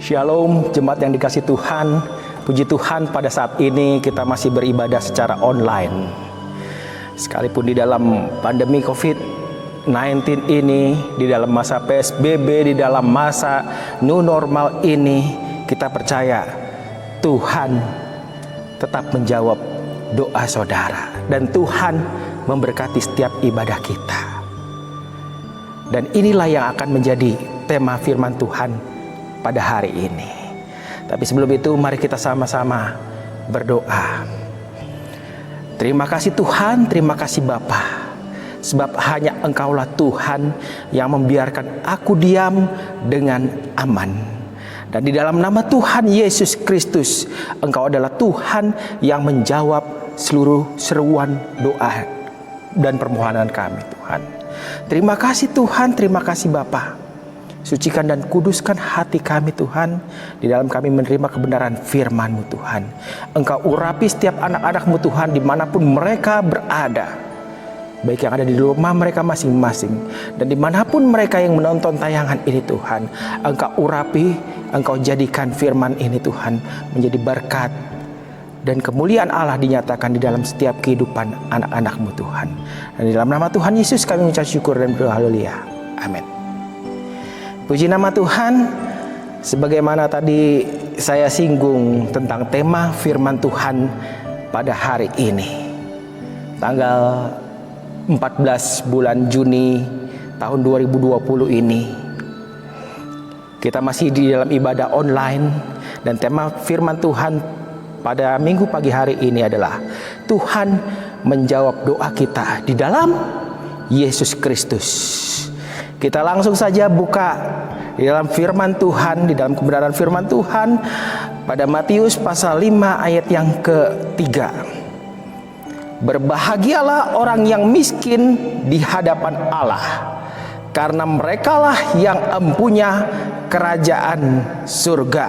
Shalom jemaat yang dikasih Tuhan. Puji Tuhan pada saat ini kita masih beribadah secara online. Sekalipun di dalam pandemi COVID-19 ini, di dalam masa PSBB, di dalam masa new normal ini, kita percaya Tuhan tetap menjawab doa saudara. Dan Tuhan memberkati setiap ibadah kita. Dan inilah yang akan menjadi tema firman Tuhan pada hari ini. Tapi sebelum itu mari kita sama-sama berdoa. Terima kasih Tuhan, terima kasih Bapa, sebab hanya Engkaulah Tuhan yang membiarkan aku diam dengan aman. Dan di dalam nama Tuhan Yesus Kristus, Engkau adalah Tuhan yang menjawab seluruh seruan doa dan permohonan kami Tuhan. Terima kasih Tuhan, terima kasih Bapa. Sucikan dan kuduskan hati kami Tuhan. Di dalam kami menerima kebenaran firman-Mu Tuhan. Engkau urapi setiap anak-anak-Mu Tuhan dimanapun mereka berada, baik yang ada di rumah mereka masing-masing dan dimanapun mereka yang menonton tayangan ini Tuhan. Engkau urapi, Engkau jadikan firman ini Tuhan menjadi berkat dan kemuliaan Allah dinyatakan di dalam setiap kehidupan anak-anak-Mu Tuhan. Dan di dalam nama Tuhan Yesus kami mengucap syukur dan berdoa haleluya. Amin. Puji nama Tuhan. Sebagaimana tadi saya singgung tentang tema firman Tuhan pada hari ini, tanggal 14 bulan Juni tahun 2020 ini, kita masih di dalam ibadah online. Dan tema firman Tuhan pada minggu pagi hari ini adalah Tuhan menjawab doa kita di dalam Yesus Kristus. Kita langsung saja buka di dalam firman Tuhan, di dalam kebenaran firman Tuhan pada Matius pasal 5 ayat yang ketiga. Berbahagialah orang yang miskin di hadapan Allah, karena merekalah yang empunya kerajaan surga.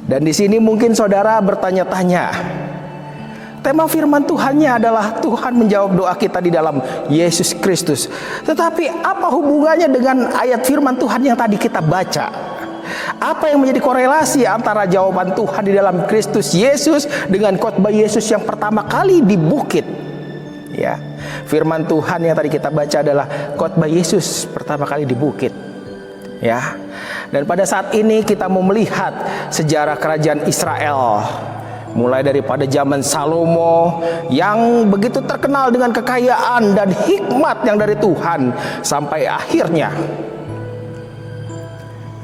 Dan di sini mungkin saudara bertanya-tanya, tema firman Tuhannya adalah Tuhan menjawab doa kita di dalam Yesus Kristus. Tetapi apa hubungannya dengan ayat firman Tuhan yang tadi kita baca? Apa yang menjadi korelasi antara jawaban Tuhan di dalam Kristus Yesus dengan khotbah Yesus yang pertama kali di bukit? Ya, firman Tuhan yang tadi kita baca adalah khotbah Yesus pertama kali di bukit. Ya. Dan pada saat ini kita mau melihat sejarah kerajaan Israel. Mulai daripada zaman Salomo yang begitu terkenal dengan kekayaan dan hikmat yang dari Tuhan, sampai akhirnya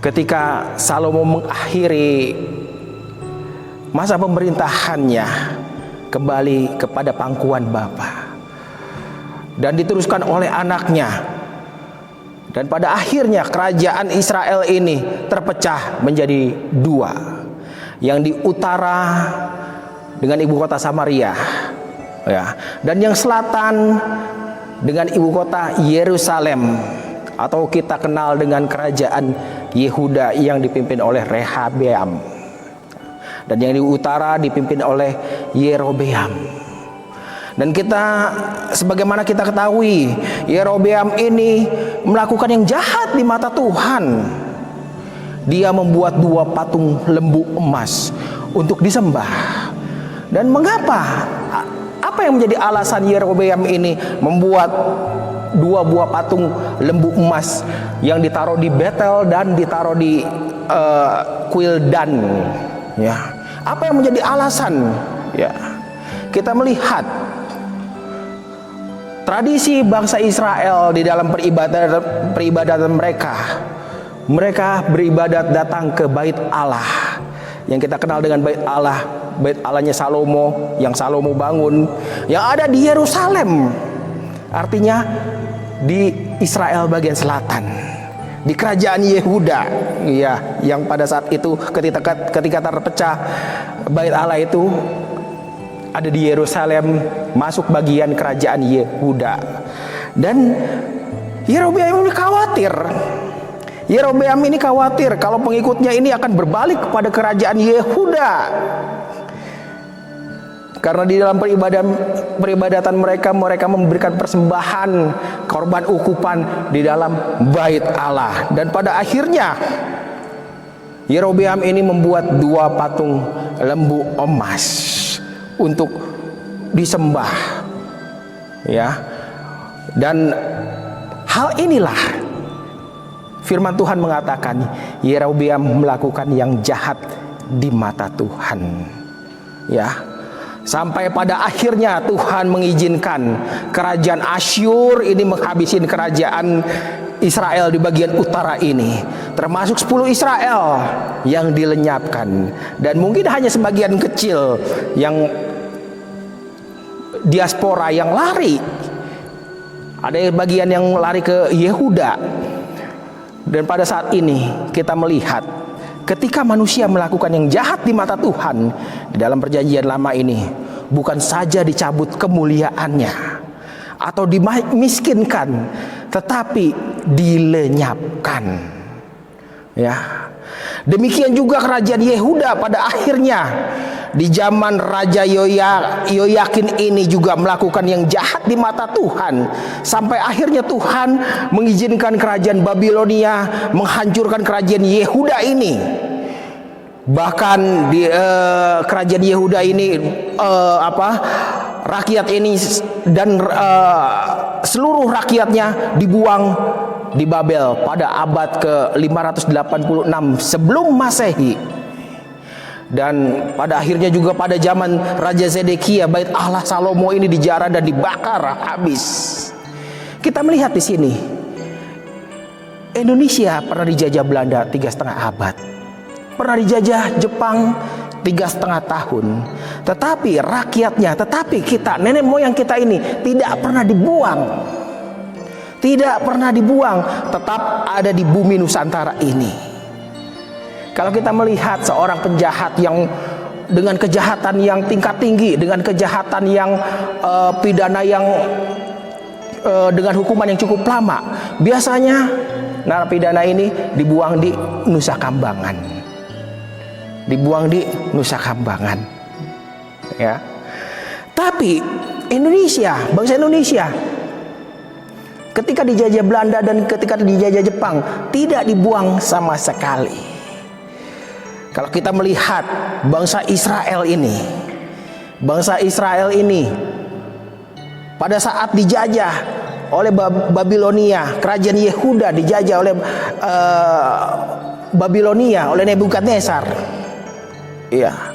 ketika Salomo mengakhiri masa pemerintahannya kembali kepada pangkuan Bapa dan diteruskan oleh anaknya. Dan pada akhirnya kerajaan Israel ini terpecah menjadi dua. Yang di utara dengan ibu kota Samaria, ya, dan yang selatan dengan ibu kota Yerusalem, atau kita kenal dengan kerajaan Yehuda yang dipimpin oleh Rehabeam, dan yang di utara dipimpin oleh Yerobeam. Dan kita, sebagaimana kita ketahui, Yerobeam ini melakukan yang jahat di mata Tuhan. Dia membuat dua patung lembu emas untuk disembah. Dan mengapa? Apa yang menjadi alasan Yerobeam ini membuat dua buah patung lembu emas yang ditaruh di Betel dan ditaruh di Kuildan? Ya, apa yang menjadi alasan? Ya, kita melihat tradisi bangsa Israel di dalam peribadatan mereka. Mereka beribadat datang ke bait Allah yang kita kenal dengan bait Allah, bait Allahnya Salomo, yang Salomo bangun, yang ada di Yerusalem, artinya di Israel bagian selatan, di kerajaan Yehuda, ya, yang pada saat itu ketika terpecah bait Allah itu ada di Yerusalem, masuk bagian kerajaan Yehuda. Dan Yerobeam ini khawatir. Yerobeam ini khawatir kalau pengikutnya ini akan berbalik kepada kerajaan Yehuda. Karena di dalam peribadatan mereka memberikan persembahan korban ukupan di dalam bait Allah. Dan pada akhirnya Yerobeam ini membuat 2 patung lembu emas untuk disembah, ya. Dan hal inilah firman Tuhan mengatakan Yerobeam melakukan yang jahat di mata Tuhan, ya. Sampai pada akhirnya Tuhan mengizinkan kerajaan Asyur ini menghabisin kerajaan Israel di bagian utara ini, termasuk 10 Israel yang dilenyapkan. Dan mungkin hanya sebagian kecil yang diaspora yang lari. Ada bagian yang lari ke Yehuda. Dan pada saat ini kita melihat ketika manusia melakukan yang jahat di mata Tuhan di dalam perjanjian lama ini, bukan saja dicabut kemuliaannya atau dimiskinkan, tetapi dilenyapkan, ya. Demikian juga kerajaan Yehuda pada akhirnya di zaman Raja Yoyakin ini juga melakukan yang jahat di mata Tuhan, sampai akhirnya Tuhan mengizinkan kerajaan Babilonia menghancurkan kerajaan Yehuda ini. Bahkan di kerajaan Yehuda ini rakyat ini dan seluruh rakyatnya dibuang di Babel pada abad ke-586 sebelum Masehi. Dan pada akhirnya juga pada zaman Raja Zedekia, bait Allah Salomo ini dijarah dan dibakar habis. Kita melihat di sini Indonesia pernah dijajah Belanda 3,5 abad, pernah dijajah Jepang 3,5 tahun, tetapi rakyatnya, tetapi kita, nenek moyang kita ini tidak pernah dibuang, tidak pernah dibuang, tetap ada di bumi Nusantara ini. Kalau kita melihat seorang penjahat yang dengan kejahatan yang tingkat tinggi, dengan kejahatan yang pidana yang dengan hukuman yang cukup lama, biasanya narapidana ini dibuang di Nusa Kambangan, dibuang di Nusa Kambangan, ya. Tapi Indonesia, bangsa Indonesia, ketika dijajah Belanda dan ketika dijajah Jepang tidak dibuang sama sekali. Kalau kita melihat bangsa Israel ini pada saat dijajah oleh Babilonia, kerajaan Yehuda dijajah oleh Babilonia, oleh Nebukadnezar, iya,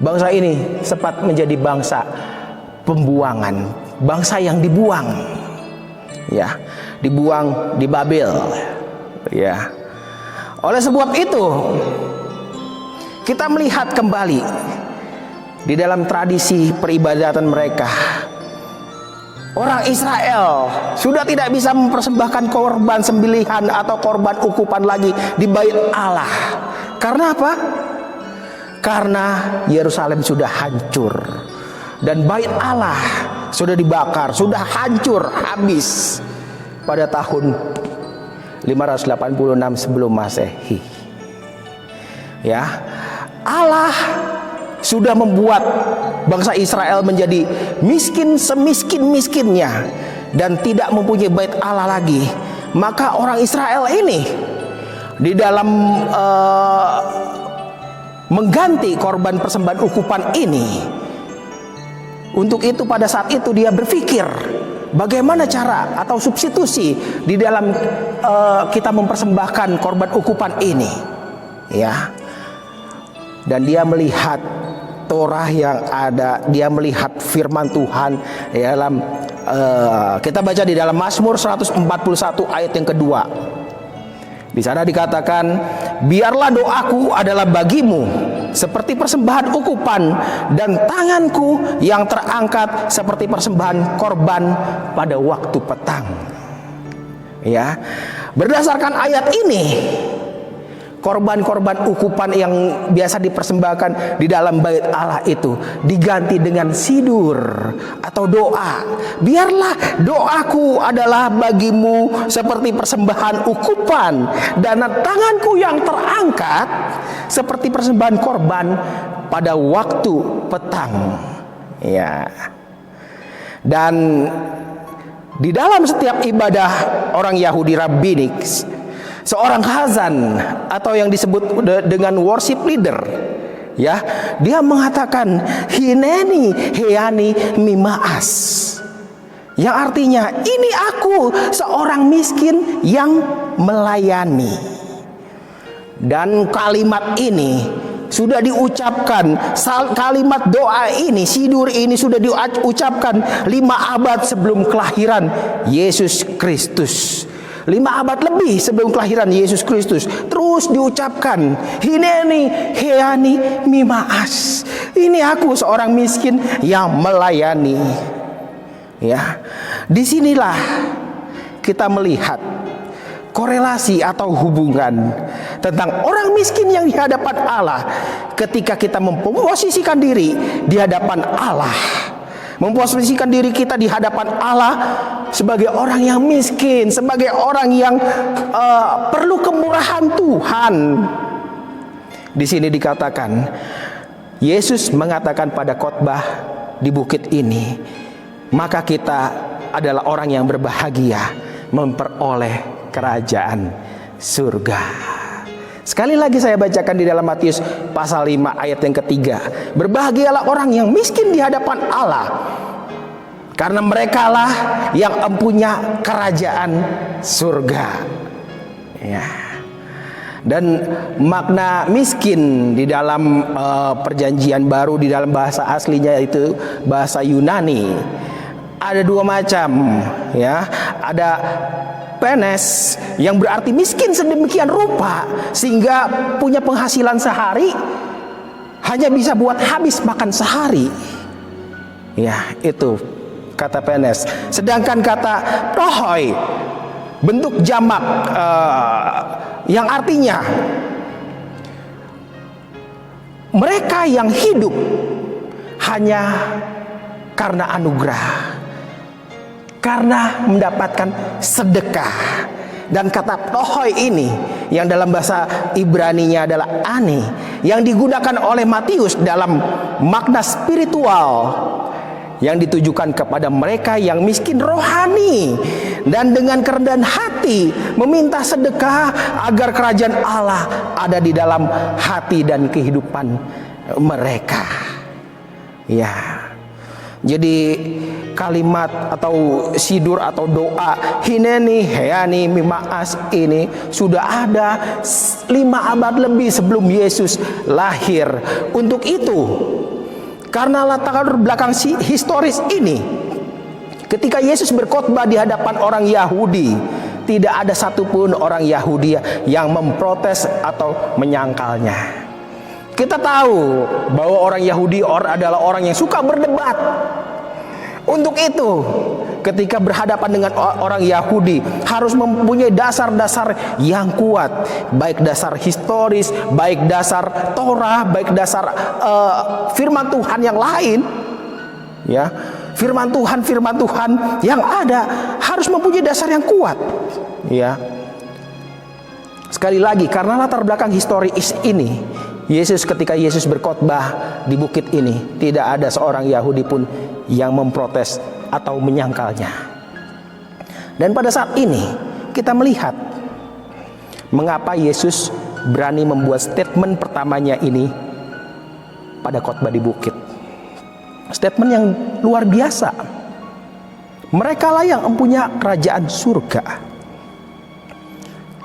bangsa ini sempat menjadi bangsa pembuangan, bangsa yang dibuang, ya, dibuang di Babel, ya. Oleh sebab itu kita melihat kembali di dalam tradisi peribadatan mereka, orang Israel sudah tidak bisa mempersembahkan korban sembelihan atau korban ukupan lagi di bait Allah. Karena apa? Karena Yerusalem sudah hancur dan bait Allah sudah dibakar, sudah hancur habis pada tahun 586 sebelum Masehi. Ya, Allah sudah membuat bangsa Israel menjadi miskin semiskin-miskinnya dan tidak mempunyai bait Allah lagi. Maka orang Israel ini di dalam mengganti korban persembahan ukupan ini, untuk itu pada saat itu dia berpikir bagaimana cara atau substitusi di dalam kita mempersembahkan korban ukupan ini, ya. Dan dia melihat Torah yang ada, dia melihat firman Tuhan di dalam kita baca di dalam Mazmur 141 ayat yang kedua. Di sana dikatakan, biarlah doaku adalah bagimu seperti persembahan ukupan dan tanganku yang terangkat seperti persembahan korban pada waktu petang. Ya, berdasarkan ayat ini, korban-korban ukupan yang biasa dipersembahkan di dalam bait Allah itu diganti dengan sidur atau doa. Biarlah doaku adalah bagimu seperti persembahan ukupan dan tanganku yang terangkat seperti persembahan korban pada waktu petang. Ya. Dan di dalam setiap ibadah orang Yahudi rabbinik, seorang khazan atau yang disebut dengan worship leader, ya, dia mengatakan hineni heyani mimaas, yang artinya ini aku seorang miskin yang melayani. Dan kalimat ini sudah diucapkan, kalimat doa ini, sidur ini sudah diucapkan 5 abad sebelum kelahiran Yesus Kristus. 5 abad lebih sebelum kelahiran Yesus Kristus terus diucapkan, hineni heyani mimaas, ini aku seorang miskin yang melayani. Ya, disinilah kita melihat korelasi atau hubungan tentang orang miskin yang di hadapan Allah ketika kita memposisikan diri di hadapan Allah, memposisikan diri kita di hadapan Allah sebagai orang yang miskin, sebagai orang yang perlu kemurahan Tuhan. Di sini dikatakan, Yesus mengatakan pada khotbah di bukit ini, maka kita adalah orang yang berbahagia memperoleh kerajaan surga. Sekali lagi saya bacakan di dalam Matius pasal 5 ayat yang ketiga. Berbahagialah orang yang miskin di hadapan Allah, karena merekalah yang empunya kerajaan surga. Ya. Dan makna miskin di dalam perjanjian baru, di dalam bahasa aslinya itu bahasa Yunani, ada 2 macam, ya. Ada penes yang berarti miskin sedemikian rupa sehingga punya penghasilan sehari hanya bisa buat habis makan sehari. Ya, itu kata penes. Sedangkan kata prohoi, bentuk jamak yang artinya mereka yang hidup hanya karena anugerah, karena mendapatkan sedekah. Dan kata prohoi ini yang dalam bahasa Ibraninya adalah ani, yang digunakan oleh Matius dalam makna spiritual yang ditujukan kepada mereka yang miskin rohani dan dengan kerendahan hati meminta sedekah agar kerajaan Allah ada di dalam hati dan kehidupan mereka. Ya. Jadi kalimat atau sidur atau doa hineni heyani mimaas ini sudah ada 5 abad lebih sebelum Yesus lahir. Untuk itu, karena latar belakang historis ini, ketika Yesus berkhotbah di hadapan orang Yahudi, tidak ada satupun orang Yahudi yang memprotes atau menyangkalnya. Kita tahu bahwa orang Yahudi adalah orang yang suka berdebat. Untuk itu, ketika berhadapan dengan orang Yahudi harus mempunyai dasar-dasar yang kuat, baik dasar historis, baik dasar Torah, baik dasar firman Tuhan yang lain. Ya, firman Tuhan yang ada harus mempunyai dasar yang kuat. Ya. Sekali lagi, karena latar belakang historis ini, ketika Yesus berkhotbah di bukit ini, tidak ada seorang Yahudi pun yang memprotes atau menyangkalnya. Dan pada saat ini kita melihat mengapa Yesus berani membuat statement pertamanya ini pada khotbah di bukit. Statement yang luar biasa. Merekalah yang mempunyai kerajaan surga,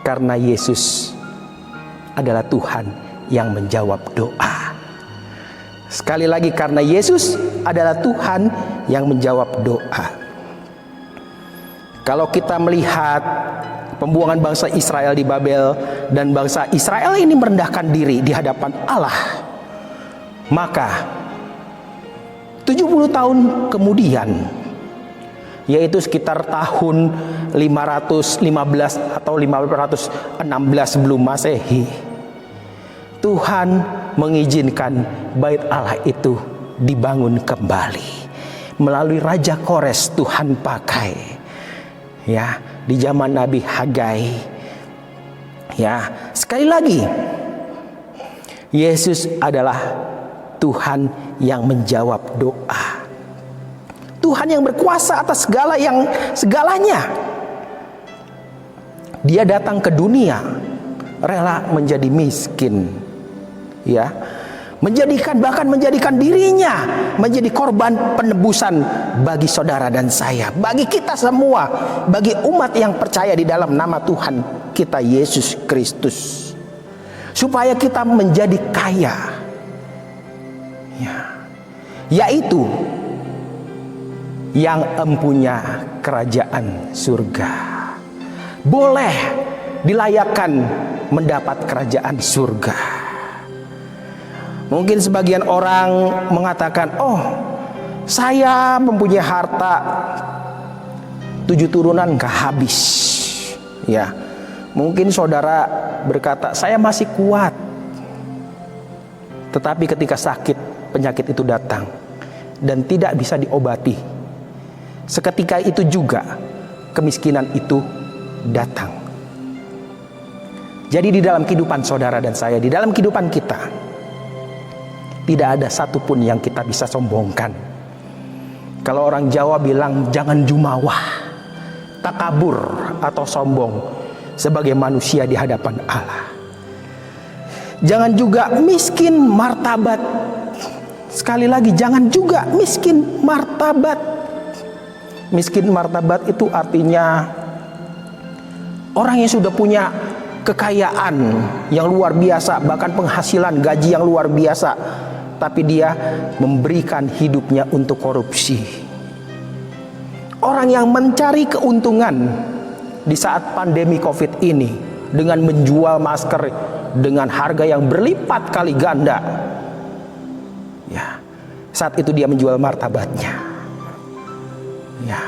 karena Yesus adalah Tuhan yang menjawab doa. Sekali lagi, karena Yesus adalah Tuhan yang menjawab doa. Kalau kita melihat pembuangan bangsa Israel di Babel, dan bangsa Israel ini merendahkan diri di hadapan Allah, maka 70 tahun kemudian, yaitu sekitar tahun 515 atau 516 sebelum Masehi, Tuhan mengizinkan bait Allah itu dibangun kembali melalui Raja Kores. Tuhan pakai, ya, di zaman Nabi Hagai. Ya, sekali lagi, Yesus adalah Tuhan yang menjawab doa. Tuhan yang berkuasa atas segalanya. Dia datang ke dunia rela menjadi miskin, ya, bahkan menjadikan dirinya menjadi korban penebusan bagi saudara dan saya, bagi kita semua, bagi umat yang percaya di dalam nama Tuhan kita Yesus Kristus, supaya kita menjadi kaya, ya, yaitu yang empunya kerajaan surga, boleh dilayakkan mendapat kerajaan surga. Mungkin sebagian orang mengatakan, oh, saya mempunyai harta 7 turunan gak habis, ya. Mungkin saudara berkata, saya masih kuat. Tetapi ketika sakit, penyakit itu datang dan tidak bisa diobati, seketika itu juga kemiskinan itu datang. Jadi di dalam kehidupan saudara dan saya, di dalam kehidupan kita, tidak ada satupun yang kita bisa sombongkan. Kalau orang Jawa bilang, jangan jumawah, takabur atau sombong sebagai manusia di hadapan Allah. Jangan juga miskin martabat. Sekali lagi, jangan juga miskin martabat. Miskin martabat itu artinya orang yang sudah punya kekayaan yang luar biasa, bahkan penghasilan gaji yang luar biasa, tapi dia memberikan hidupnya untuk korupsi. Orang yang mencari keuntungan di saat pandemi COVID ini dengan menjual masker dengan harga yang berlipat kali ganda, ya, saat itu dia menjual martabatnya, ya.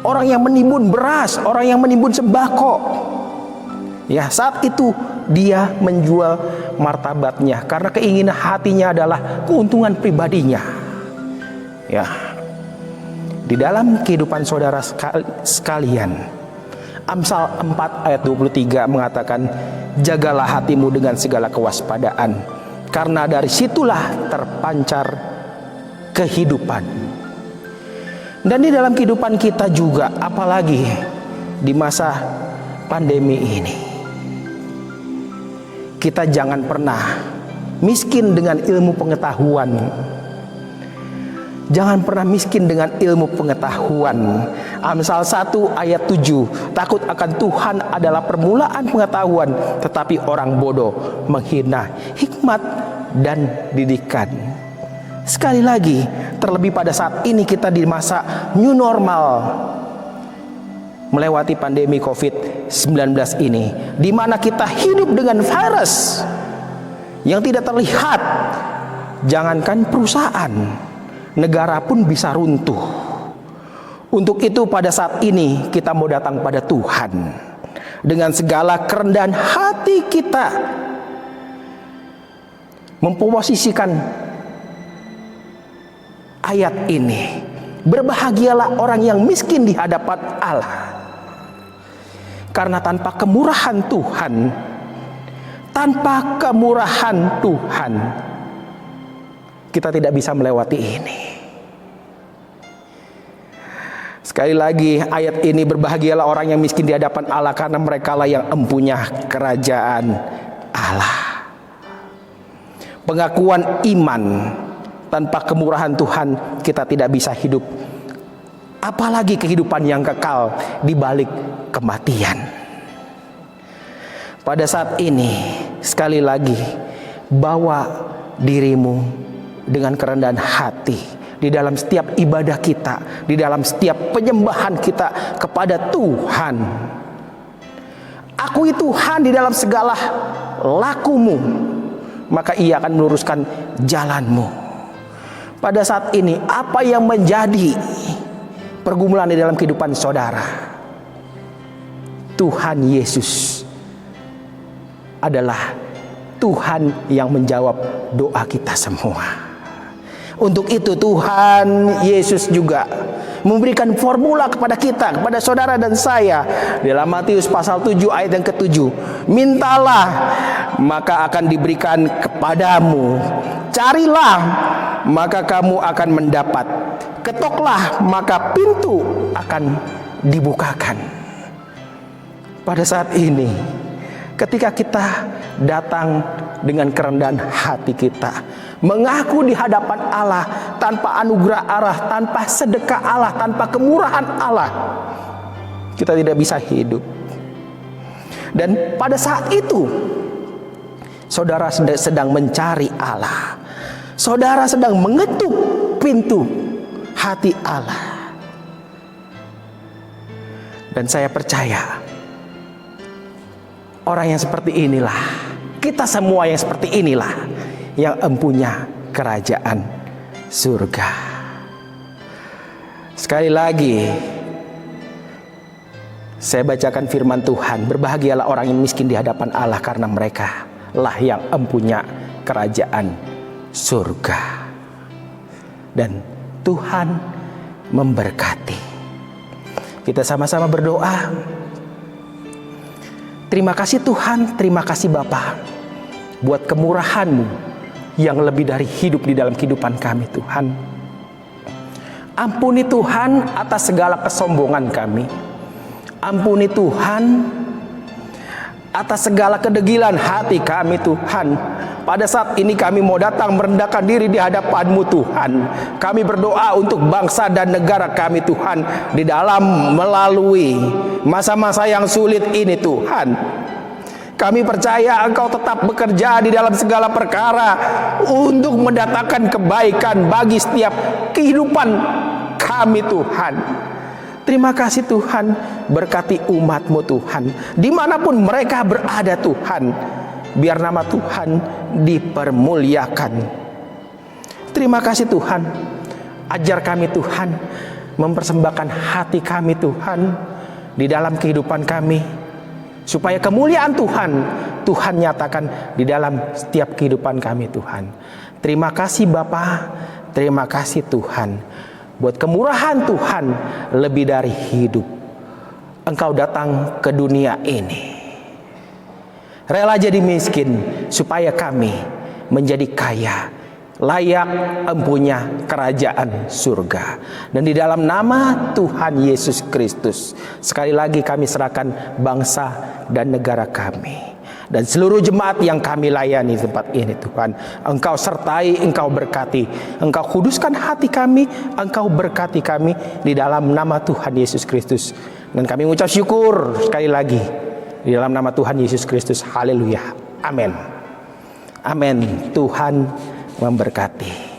Orang yang menimbun beras, orang yang menimbun sembako, ya, saat itu dia menjual martabatnya karena keinginan hatinya adalah keuntungan pribadinya, ya. Di dalam kehidupan saudara sekalian, Amsal 4 ayat 23 mengatakan, jagalah hatimu dengan segala kewaspadaan, karena dari situlah terpancar kehidupan. Dan di dalam kehidupan kita juga, apalagi di masa pandemi ini, kita jangan pernah miskin dengan ilmu pengetahuan. Jangan pernah miskin dengan ilmu pengetahuan. Amsal 1 ayat 7, takut akan Tuhan adalah permulaan pengetahuan, tetapi orang bodoh menghina hikmat dan didikan. Sekali lagi, terlebih pada saat ini kita di masa new normal, melewati pandemi COVID-19 ini, di mana kita hidup dengan virus yang tidak terlihat. Jangankan perusahaan, negara pun bisa runtuh. Untuk itu pada saat ini kita mau datang pada Tuhan dengan segala kerendahan hati kita, memposisikan ayat ini. Berbahagialah orang yang miskin di hadapan Allah, karena tanpa kemurahan Tuhan, kita tidak bisa melewati ini. Sekali lagi, ayat ini, berbahagialah orang yang miskin di hadapan Allah, karena merekalah yang empunya kerajaan Allah. Pengakuan iman, tanpa kemurahan Tuhan kita tidak bisa hidup, apalagi kehidupan yang kekal di balik kematian. Pada saat ini, sekali lagi, bawa dirimu dengan kerendahan hati di dalam setiap ibadah kita, di dalam setiap penyembahan kita kepada Tuhan. Akui Tuhan di dalam segala lakumu, maka Ia akan meluruskan jalanmu. Pada saat ini, apa yang menjadi pergumulan di dalam kehidupan saudara? Tuhan Yesus adalah Tuhan yang menjawab doa kita semua. Untuk itu Tuhan Yesus juga memberikan formula kepada kita, kepada saudara dan saya. Dalam Matius pasal 7 ayat yang ke-7, mintalah maka akan diberikan kepadamu, carilah maka kamu akan mendapat, ketoklah maka pintu akan dibukakan. pada saat ini, ketika kita datang dengan kerendahan hati kita, mengaku di hadapan Allah tanpa anugerah Allah, tanpa sedekah Allah, tanpa kemurahan Allah, kita tidak bisa hidup. Dan pada saat itu, saudara sedang mencari Allah. Saudara sedang mengetuk pintu hati Allah. Dan saya percaya, orang yang seperti inilah, kita semua yang seperti inilah, yang empunya kerajaan surga. Sekali lagi, saya bacakan firman Tuhan, berbahagialah orang yang miskin di hadapan Allah, karena mereka lah yang empunya kerajaan surga. Dan Tuhan memberkati. Kita sama-sama berdoa. Terima kasih Tuhan, terima kasih Bapa, buat kemurahan-Mu yang lebih dari hidup di dalam kehidupan kami Tuhan. Ampuni Tuhan atas segala kesombongan kami. Ampuni Tuhan atas segala kedegilan hati kami Tuhan. Pada saat ini kami mau datang merendahkan diri di hadapan-Mu Tuhan. Kami berdoa untuk bangsa dan negara kami Tuhan, di dalam melalui masa-masa yang sulit ini Tuhan. Kami percaya Engkau tetap bekerja di dalam segala perkara untuk mendatangkan kebaikan bagi setiap kehidupan kami Tuhan. Terima kasih Tuhan, berkati umat-Mu Tuhan, dimanapun mereka berada Tuhan, biar nama Tuhan dipermuliakan. Terima kasih Tuhan, ajar kami Tuhan, mempersembahkan hati kami Tuhan, di dalam kehidupan kami, supaya kemuliaan Tuhan nyatakan di dalam setiap kehidupan kami Tuhan. Terima kasih Bapa, terima kasih Tuhan, buat kemurahan Tuhan lebih dari hidup. Engkau datang ke dunia ini, rela jadi miskin supaya kami menjadi kaya, layak empunya kerajaan surga. Dan di dalam nama Tuhan Yesus Kristus, sekali lagi kami serahkan bangsa dan negara kami, dan seluruh jemaat yang kami layani di tempat ini Tuhan. Engkau sertai, Engkau berkati, Engkau kuduskan hati kami, Engkau berkati kami di dalam nama Tuhan Yesus Kristus. Dan kami mengucap syukur sekali lagi di dalam nama Tuhan Yesus Kristus. Haleluya. Amin. Amin. Tuhan memberkati.